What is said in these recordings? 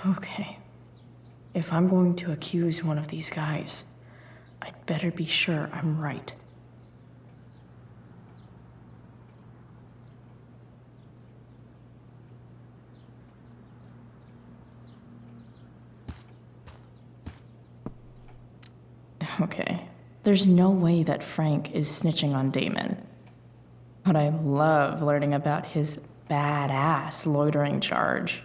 Okay. If I'm going to accuse one of these guys, I'd better be sure I'm right. Okay. There's no way that Frank is snitching on Damon. But I love learning about his badass loitering charge.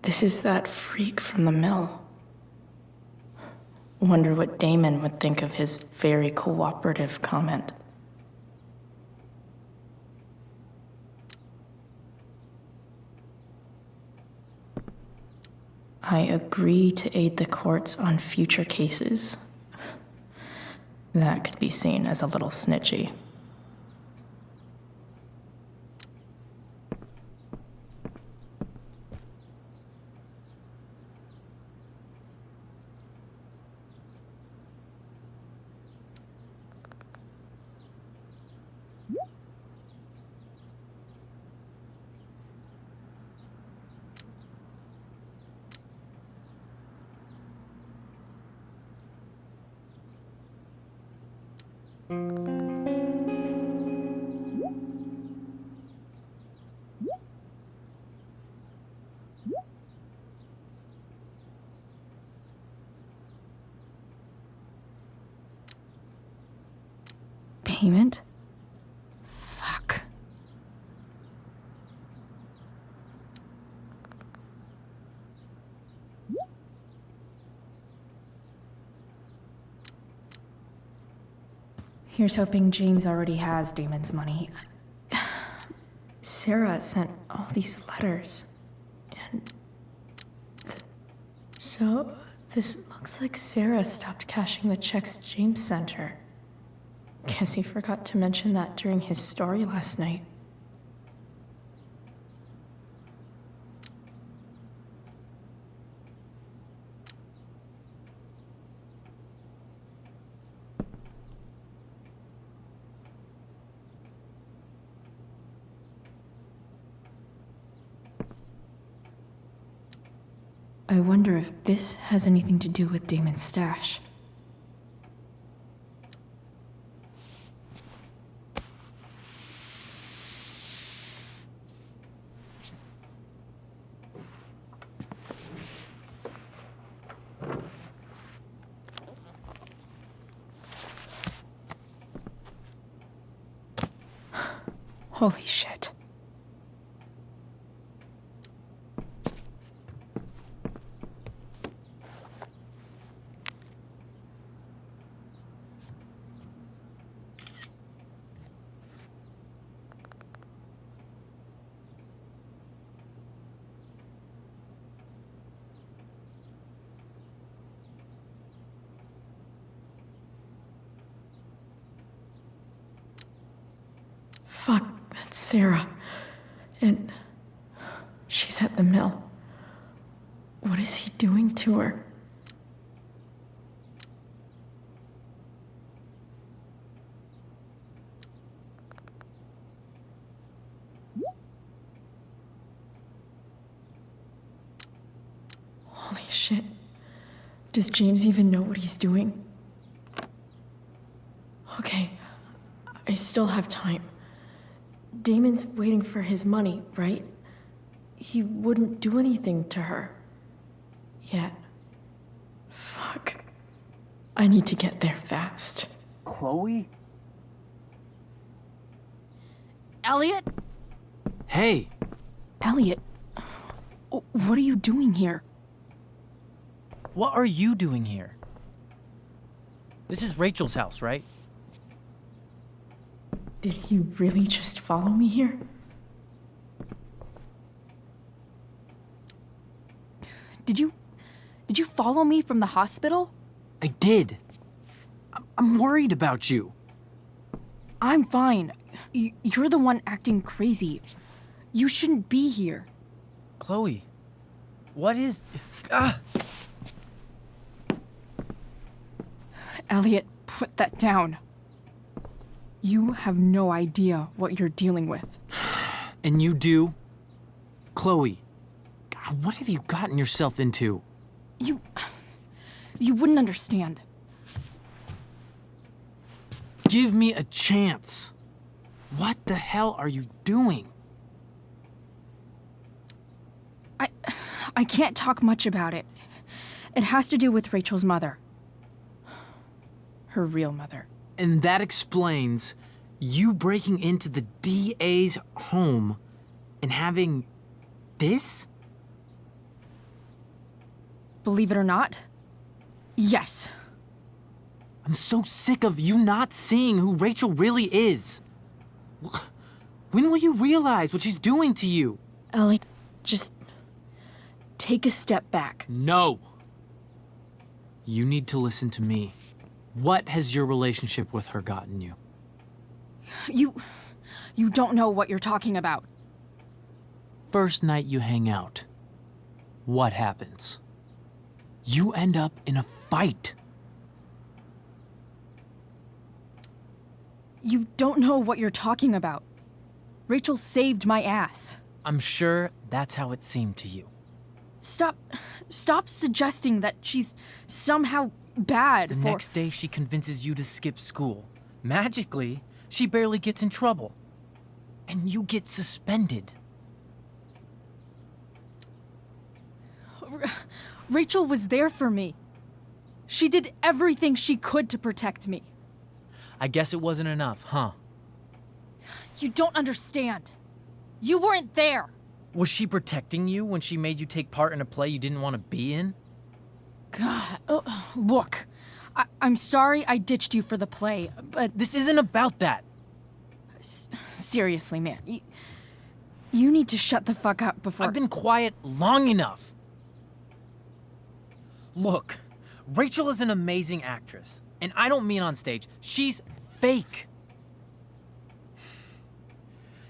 This is that freak from the mill. Wonder what Damon would think of his very cooperative comment. I agree to aid the courts on future cases. That could be seen as a little snitchy. Payment? Fuck. Here's hoping James already has Damon's money. Sarah sent all these letters, and... So, this looks like Sarah stopped cashing the checks James sent her. Guess he forgot to mention that during his story last night. I wonder if this has anything to do with Damon's stash. Holy shit. Fuck, that's Sarah. And she's at the mill. What is he doing to her? Holy shit. Does James even know what he's doing? Okay, I still have time. Damon's waiting for his money, right? He wouldn't do anything to her. Yet. Fuck. I need to get there fast. Chloe? Elliot? Hey! Elliot? What are you doing here? What are you doing here? This is Rachel's house, right? Did he really just follow me here? Did you follow me from the hospital? I did. I'm worried about you. I'm fine. You're the one acting crazy. You shouldn't be here. Chloe, what is... Ah! Elliot, put that down. You have no idea what you're dealing with. And you do? Chloe, God, what have you gotten yourself into? You wouldn't understand. Give me a chance. What the hell are you doing? I can't talk much about it. It has to do with Rachel's mother. Her real mother. And that explains you breaking into the DA's home and having this? Believe it or not, yes. I'm so sick of you not seeing who Rachel really is. When will you realize what she's doing to you? Elliot, just take a step back. No. You need to listen to me. What has your relationship with her gotten you? You don't know what you're talking about. First night you hang out, what happens? You end up in a fight. You don't know what you're talking about. Rachel saved my ass. I'm sure that's how it seemed to you. Stop suggesting that she's somehow bad The for— next day she convinces you to skip school. Magically, she barely gets in trouble. And you get suspended. Rachel was there for me. She did everything she could to protect me. I guess it wasn't enough, huh? You don't understand. You weren't there. Was she protecting you when she made you take part in a play you didn't want to be in? God, look, I'm sorry I ditched you for the play, but This isn't about that. seriously, man, you need to shut the fuck up before— I've been quiet long enough. Look, Rachel is an amazing actress. And I don't mean on stage. She's fake.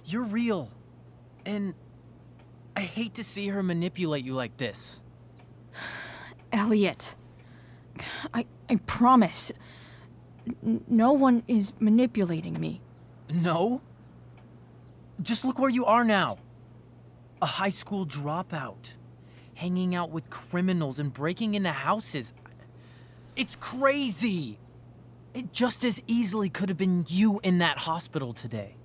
You're real. And I hate to see her manipulate you like this. Elliot, I promise, no one is manipulating me. No? Just look where you are now. A high school dropout. Hanging out with criminals and breaking into houses. It's crazy. It just as easily could have been you in that hospital today.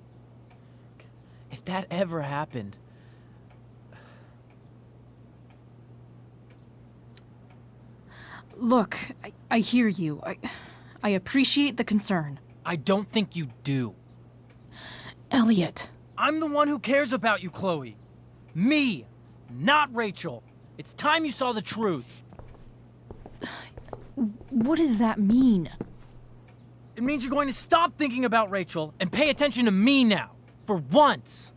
If that ever happened. Look, I hear you. I appreciate the concern. I don't think you do. Elliot, I'm the one who cares about you, Chloe. Me, not Rachel. It's time you saw the truth. what does that mean? It means you're going to stop thinking about Rachel and pay attention to me now. For once.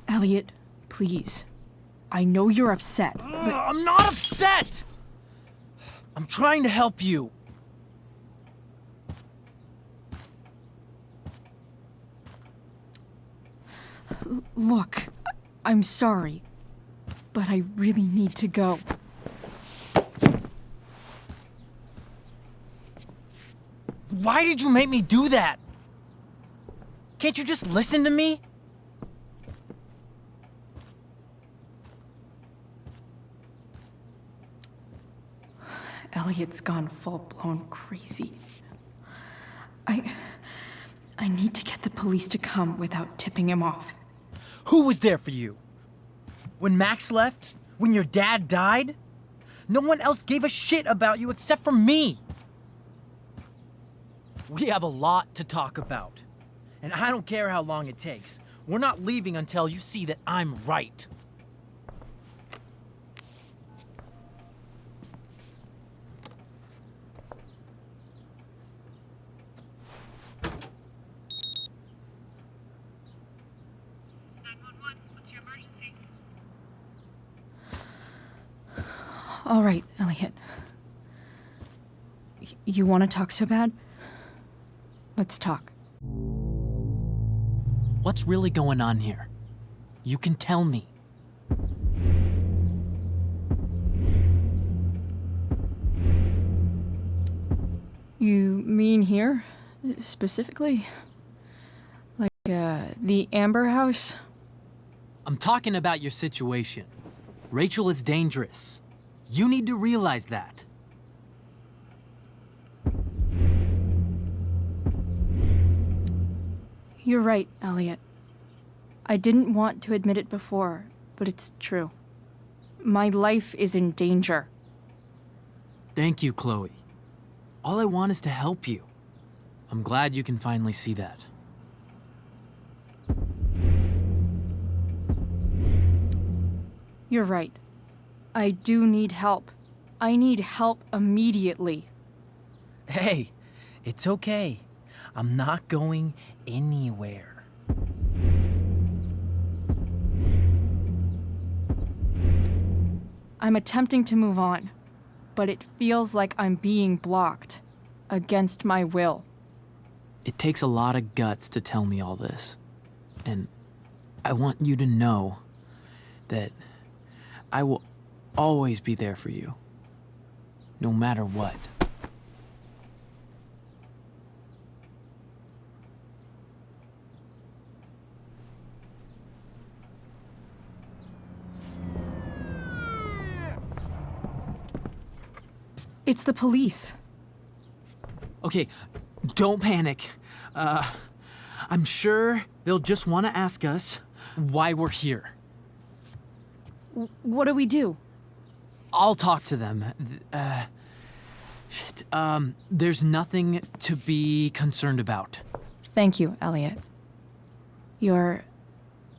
Elliot, please. I know you're upset, but I'm not upset! I'm trying to help you. look, I'm sorry, but I really need to go. Why did you make me do that? Can't you just listen to me? Elliot's gone full-blown crazy. I need to get the police to come without tipping him off. Who was there for you? When Max left? When your dad died? No one else gave a shit about you except for me. We have a lot to talk about. And I don't care how long it takes. We're not leaving until you see that I'm right. What's your emergency? All right, Elliot. You want to talk so bad? Let's talk. What's really going on here? You can tell me. You mean here? Specifically? Like, the Amber House? I'm talking about your situation. Rachel is dangerous. You need to realize that. You're right, Elliot. I didn't want to admit it before, but it's true. My life is in danger. Thank you, Chloe. All I want is to help you. I'm glad you can finally see that. You're right. I do need help. I need help immediately. Hey, it's okay. I'm not going anywhere. I'm attempting to move on, but it feels like I'm being blocked against my will. It takes a lot of guts to tell me all this. And I want you to know that I will always be there for you, no matter what. It's the police. Okay, don't panic. I'm sure they'll just want to ask us why we're here. What do we do? I'll talk to them. Shit, there's nothing to be concerned about. Thank you, Elliot. You're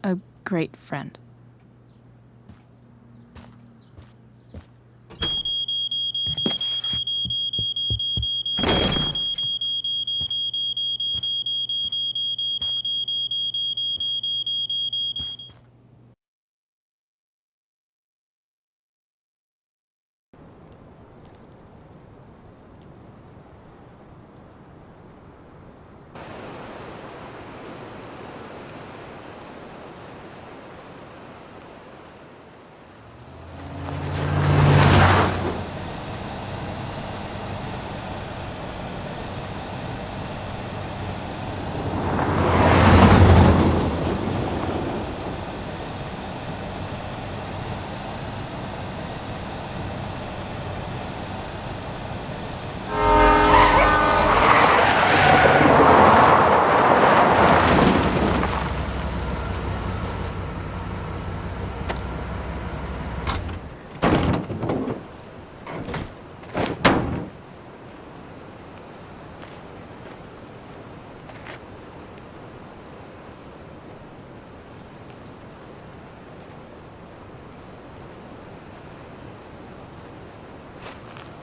a great friend.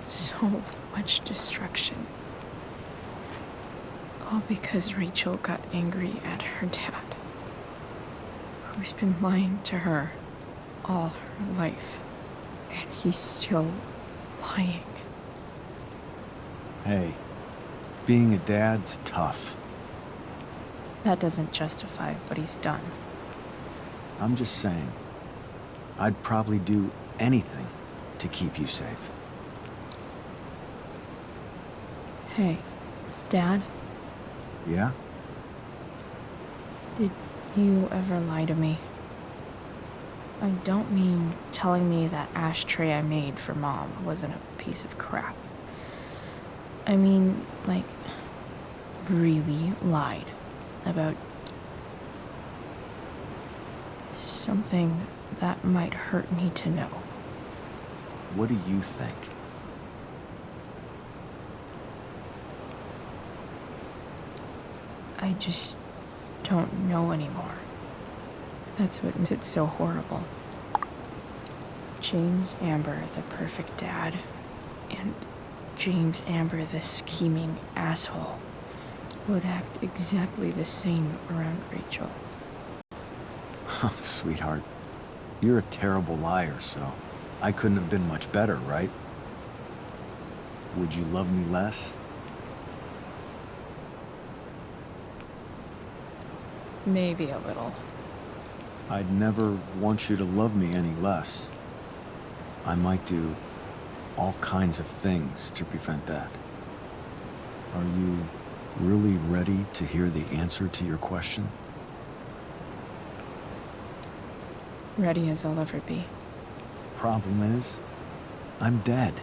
So much destruction. All because Rachel got angry at her dad, who's been lying to her all her life. And he's still lying. Hey, being a dad's tough. That doesn't justify what he's done. I'm just saying, I'd probably do anything to keep you safe. Hey, Dad, Yeah? did you ever lie to me? I don't mean telling me that ashtray I made for Mom wasn't a piece of crap. I mean, like, really lied about something that might hurt me to know. What do you think? I just don't know anymore. That's what makes it so horrible. James Amber, the perfect dad, and James Amber, the scheming asshole, would act exactly the same around Rachel. Oh, sweetheart, you're a terrible liar, so I couldn't have been much better, right? Would you love me less? Maybe a little. I'd never want you to love me any less. I might do all kinds of things to prevent that. Are you really ready to hear the answer to your question? Ready as I'll ever be. Problem is, I'm dead.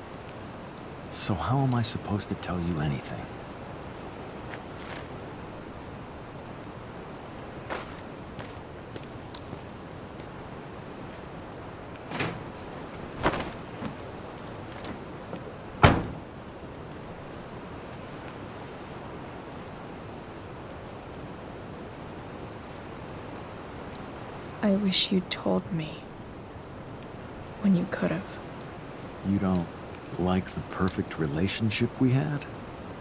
So how am I supposed to tell you anything? I wish you'd told me. When you could have. You don't like the perfect relationship we had?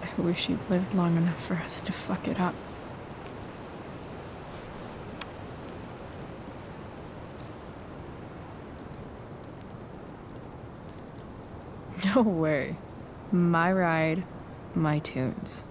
I wish you'd lived long enough for us to fuck it up. No way. My ride, my tunes.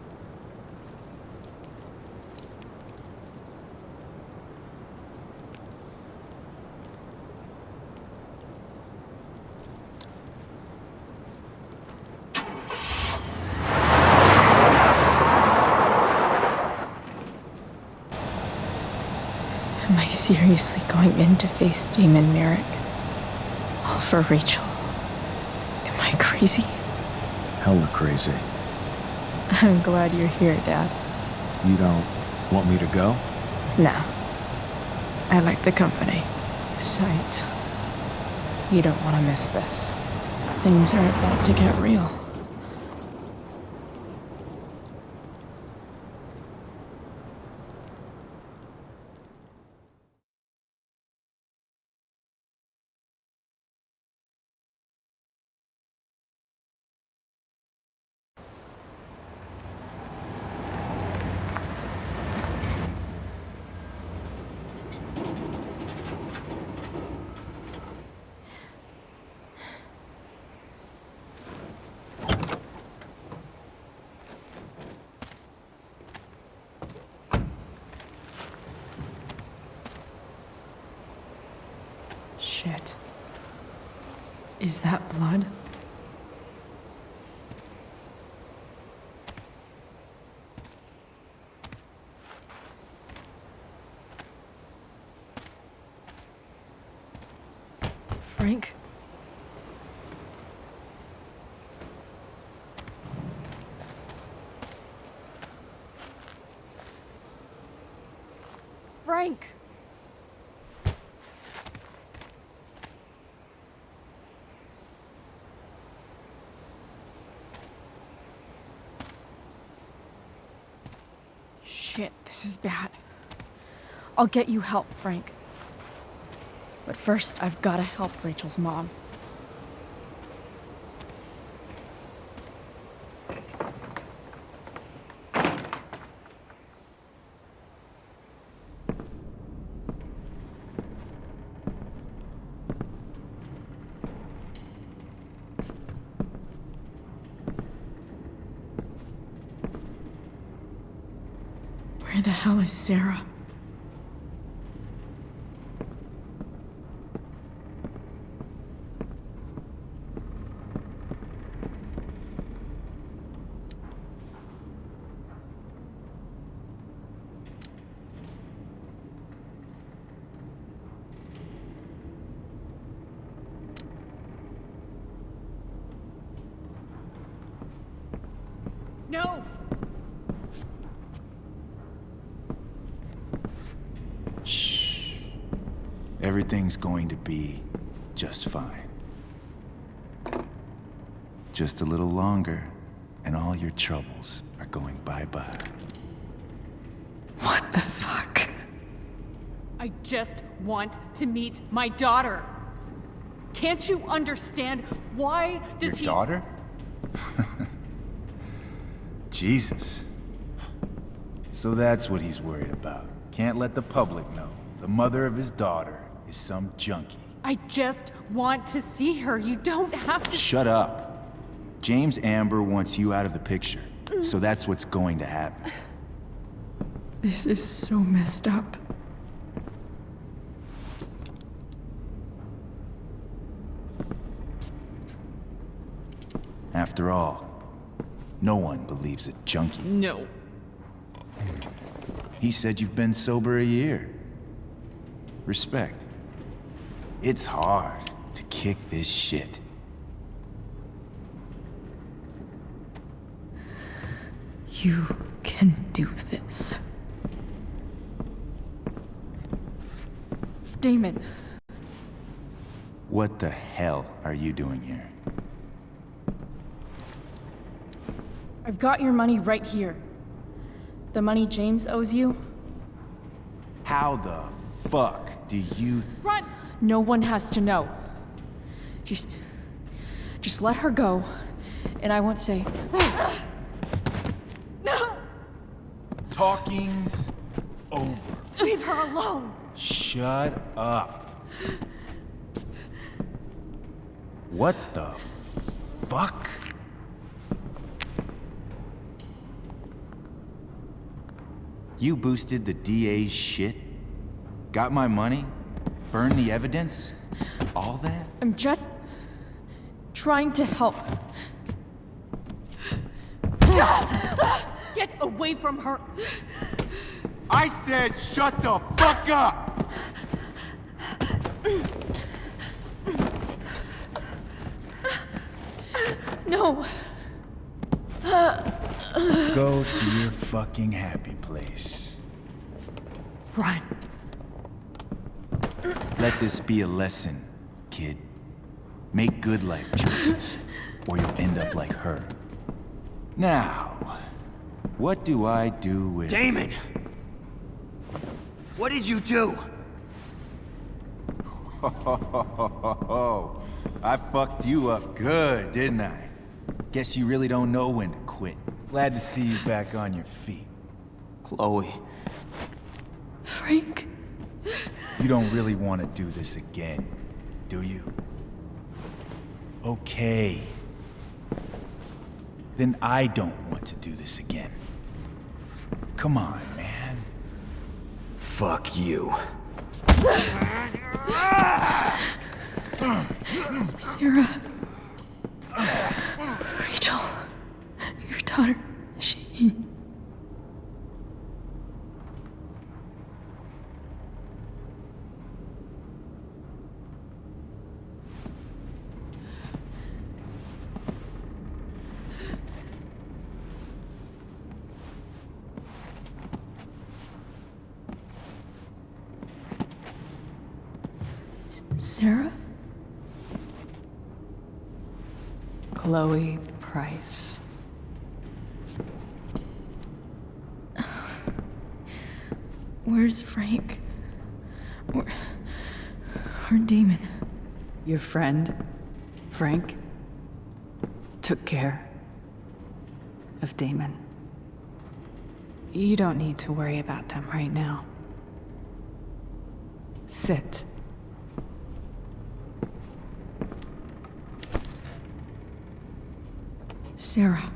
Am I seriously going in to face Damon Merrick? All for Rachel? Am I crazy? Hella crazy. I'm glad you're here, Dad. You don't want me to go? Nah. I like the company. Besides, you don't want to miss this. Things are about to get real. Shit. Is that blood? Frank? Frank! Shit, this is bad. I'll get you help, Frank. But first, I've gotta help Rachel's mom. Where the hell is Sarah? No! Shh. Everything's going to be just fine. Just a little longer, and all your troubles are going bye-bye. What the fuck? I just want to meet my daughter. Can't you understand? Why does Your daughter? Jesus. So that's what he's worried about. Can't let the public know. The mother of his daughter is some junkie. I just want to see her. You don't have to. Shut up. James Amber wants you out of the picture. So that's what's going to happen. This is so messed up. After all, No one believes a junkie. No. He said you've been sober a year. Respect. It's hard to kick this shit. You can do this. Damon, What the hell are you doing here? I've got your money right here. The money James owes you. How the fuck do you... Run! No one has to know. Just let her go, and I won't say. No! Talking's over. Leave her alone! Shut up. What the fuck? You boosted the DA's shit? Got my money? Burned the evidence? All that? I'm just trying to help. Get away from her! I said shut the fuck up! No. Go to your fucking happy place. Run! Let this be a lesson, kid. Make good life choices, or you'll end up like her. Now, what do I do with... Damon! What did you do? Oh, I fucked you up good, didn't I? Guess you really don't know when to quit. Glad to see you back on your feet. Chloe. Frank. You don't really want to do this again, do you? Okay. Then I don't want to do this again. Come on, man. Fuck you. Sarah. Rachel. Your daughter. She. Sarah? Chloe Price. Where's Frank? Or Damon? Your friend, Frank, took care of Damon. You don't need to worry about them right now. Sit. Sarah.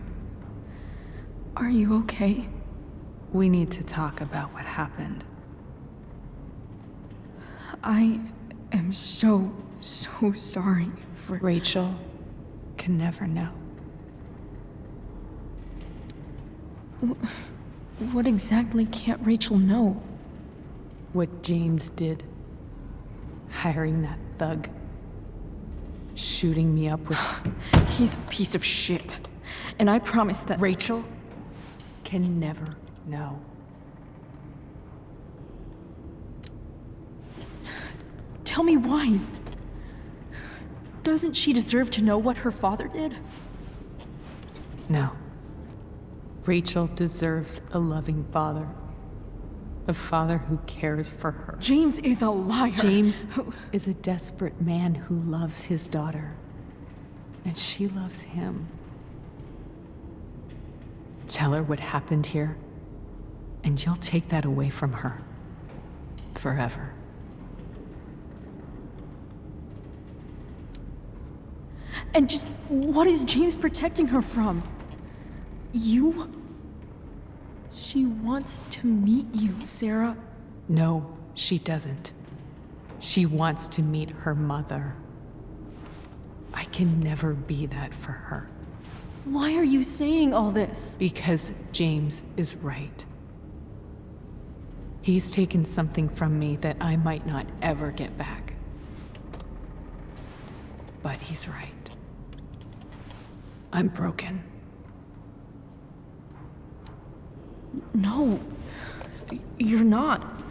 Are you okay? We need to talk about what happened. I am so sorry for... Rachel can never know. What exactly can't Rachel know? What James did. Hiring that thug. Shooting me up with... He's a piece of shit. And I promise that... Rachel can never know. Tell me why. Doesn't she deserve to know what her father did? No. Rachel deserves a loving father. A father who cares for her. James is a liar. James is a desperate man who loves his daughter. And she loves him. Tell her what happened here, and you'll take that away from her. Forever. And just what is James protecting her from? You? She wants to meet you, Sarah. No, she doesn't. She wants to meet her mother. I can never be that for her. Why are you saying all this? Because James is right. He's taken something from me that I might not ever get back. But he's right. I'm broken. No, you're not.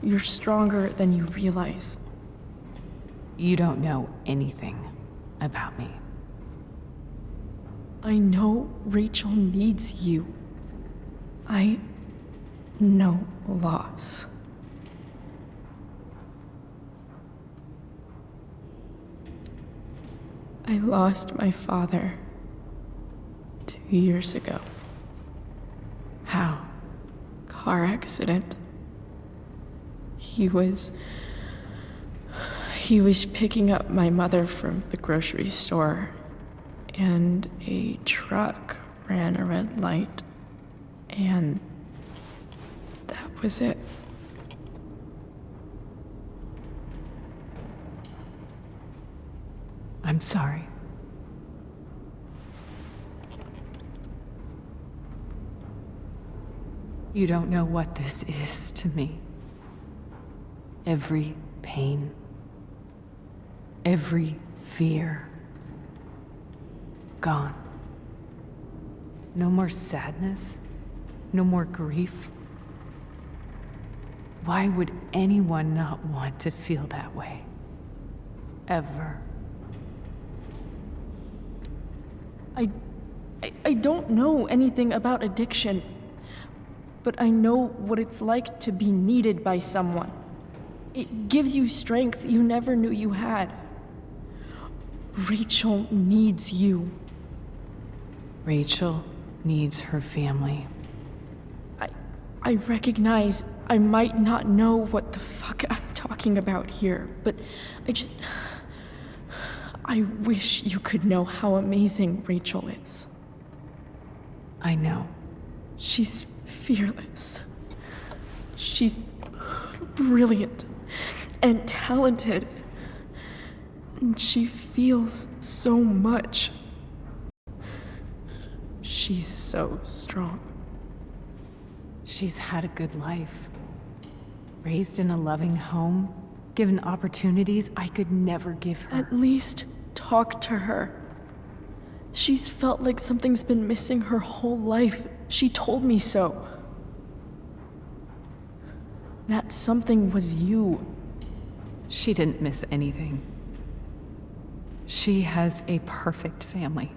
You're stronger than you realize. You don't know anything about me. I know Rachel needs you. I know loss. I lost my father 2 years ago. How? Car accident. He was picking up my mother from the grocery store, and a truck ran a red light, and that was it. I'm sorry. You don't know what this is to me. Every pain, every fear, gone. No more sadness, no more grief. Why would anyone not want to feel that way? Ever. I don't know anything about addiction, but I know what it's like to be needed by someone. It gives you strength you never knew you had. Rachel needs you. Rachel needs her family. I recognize I might not know what the fuck I'm talking about here, but I wish you could know how amazing Rachel is. I know. She's fearless. She's brilliant and talented. And she feels so much. She's so strong. She's had a good life. Raised in a loving home, given opportunities I could never give her. At least talk to her. She's felt like something's been missing her whole life. She told me so. That something was you. She didn't miss anything. She has a perfect family.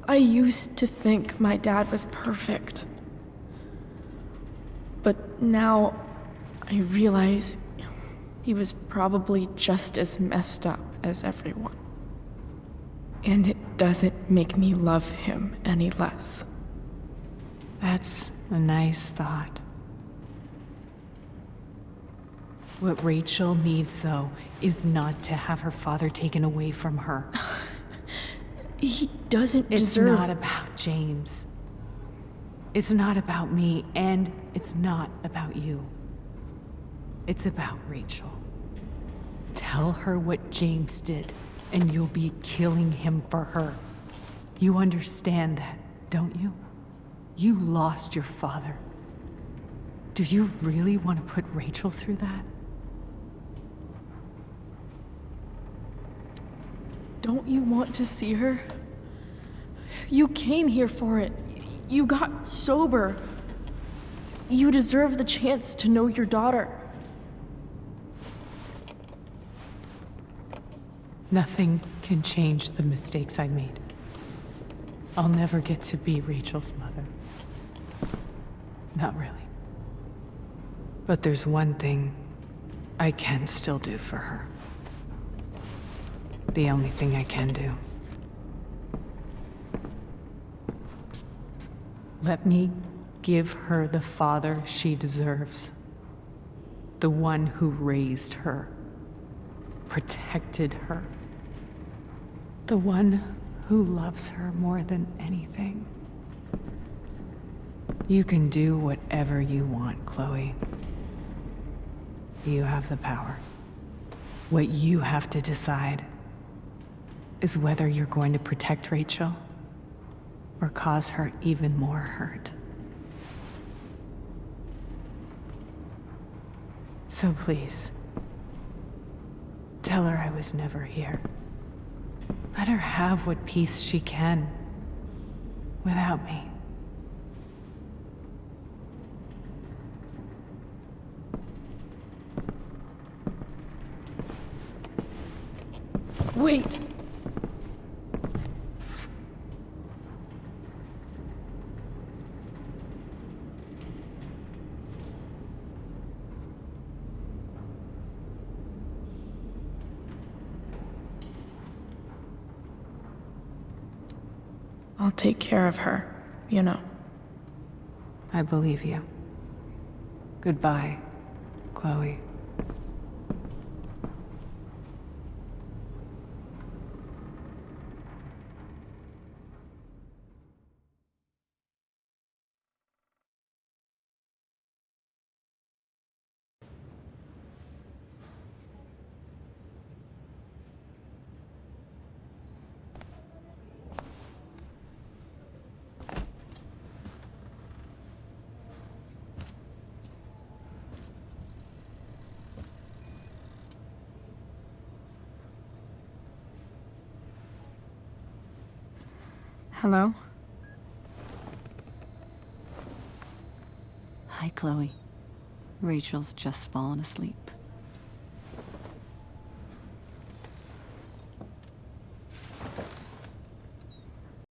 I used to think my dad was perfect. But now I realize he was probably just as messed up as everyone. And it doesn't make me love him any less. That's a nice thought. What Rachel needs, though, is not to have her father taken away from her. He doesn't It's deserve... not about James. It's not about me, and it's not about you. It's about Rachel. Tell her what James did, and you'll be killing him for her. You understand that, don't you? You lost your father. Do you really want to put Rachel through that? Don't you want to see her? You came here for it. You got sober. You deserve the chance to know your daughter. Nothing can change the mistakes I made. I'll never get to be Rachel's mother. Not really. But there's one thing I can still do for her. The only thing I can do. Let me give her the father she deserves. The one who raised her, protected her. The one who loves her more than anything. You can do whatever you want, Chloe. You have the power. What you have to decide is whether you're going to protect Rachel or cause her even more hurt. So please, tell her I was never here. Let her have what peace she can without me. Wait! I'll take care of her, you know. I believe you. Goodbye, Chloe. Hello? Hi, Chloe. Rachel's just fallen asleep.